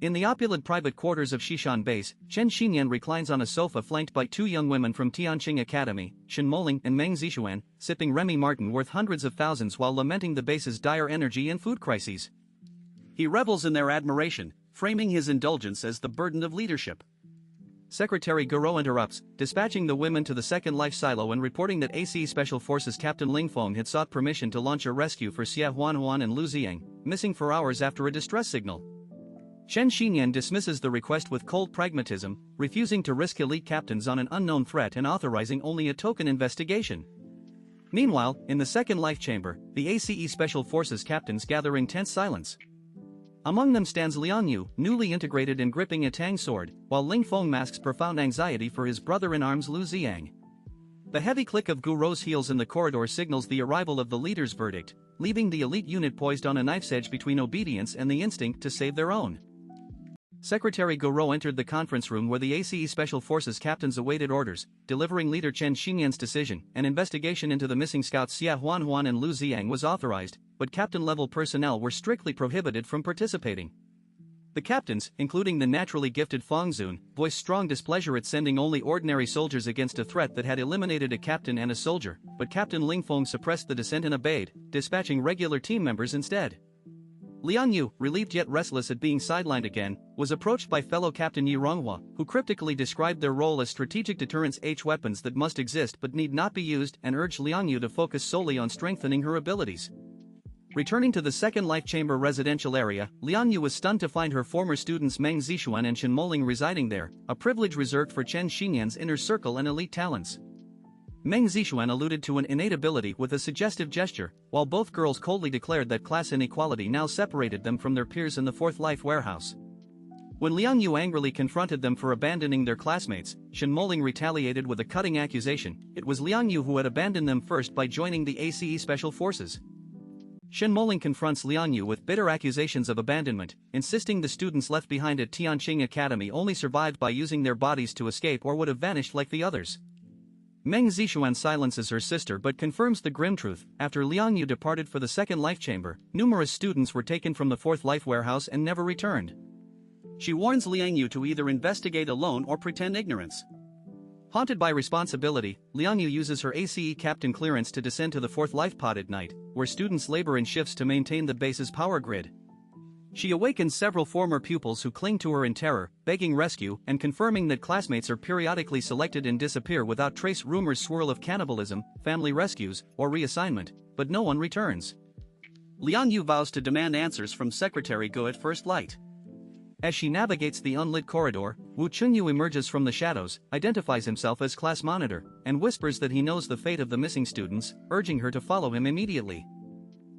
In the opulent private quarters of Shishan Base, Chen Xinyan reclines on a sofa flanked by two young women from Tianqing Academy, Shen Moling and Meng Zixuan, sipping Remy Martin worth hundreds of thousands while lamenting the base's dire energy and food crises. He revels in their admiration, framing his indulgence as the burden of leadership. Secretary Goro interrupts, dispatching the women to the Second Life silo and reporting that ACE Special Forces Captain Ling Feng had sought permission to launch a rescue for Xia Huanhuan and Lu Ziang, missing for hours after a distress signal. Chen Xinyan dismisses the request with cold pragmatism, refusing to risk elite captains on an unknown threat and authorizing only a token investigation. Meanwhile, in the Second Life chamber, the ACE Special Forces captains gather in tense silence. Among them stands Liang Yu, newly integrated and gripping a Tang sword, while Ling Feng masks profound anxiety for his brother-in-arms Lu Ziang. The heavy click of Guro's heels in the corridor signals the arrival of the leader's verdict, leaving the elite unit poised on a knife's edge between obedience and the instinct to save their own. Secretary Goro entered the conference room where the ACE Special Forces captains awaited orders, delivering leader Chen Xinyan's decision. An investigation into the missing scouts Xia Huanhuan and Lu Ziang was authorized, but captain-level personnel were strictly prohibited from participating. The captains, including the naturally gifted Fang Zun, voiced strong displeasure at sending only ordinary soldiers against a threat that had eliminated a captain and a soldier, but Captain Ling Feng suppressed the dissent and obeyed, dispatching regular team members instead. Liang Yu, relieved yet restless at being sidelined again, was approached by fellow Captain Yi Ronghua, who cryptically described their role as strategic deterrence weapons that must exist but need not be used, and urged Liang Yu to focus solely on strengthening her abilities. Returning to the Second Life Chamber residential area, Liang Yu was stunned to find her former students Meng Zixuan and Shen Moling residing there, a privilege reserved for Chen Xinyan's inner circle and elite talents. Meng Zixuan alluded to an innate ability with a suggestive gesture, while both girls coldly declared that class inequality now separated them from their peers in the Fourth Life warehouse. When Liang Yu angrily confronted them for abandoning their classmates, Shen Moling retaliated with a cutting accusation. It was Liang Yu who had abandoned them first by joining the ACE Special Forces. Shen Moling confronts Liang Yu with bitter accusations of abandonment, insisting the students left behind at Tianqing Academy only survived by using their bodies to escape or would have vanished like the others. Meng Zixuan silences her sister but confirms the grim truth. After Liang Yu departed for the Second Life chamber, numerous students were taken from the Fourth Life warehouse and never returned. She warns Liang Yu to either investigate alone or pretend ignorance. Haunted by responsibility, Liang Yu uses her ACE captain clearance to descend to the Fourth Life pod at night, where students labor in shifts to maintain the base's power grid. She awakens several former pupils who cling to her in terror, begging rescue and confirming that classmates are periodically selected and disappear without trace. Rumors swirl of cannibalism, family rescues, or reassignment, but no one returns. Liang Yu vows to demand answers from Secretary Go at first light. As she navigates the unlit corridor, Wu Chunyu emerges from the shadows, identifies himself as class monitor, and whispers that he knows the fate of the missing students, urging her to follow him immediately.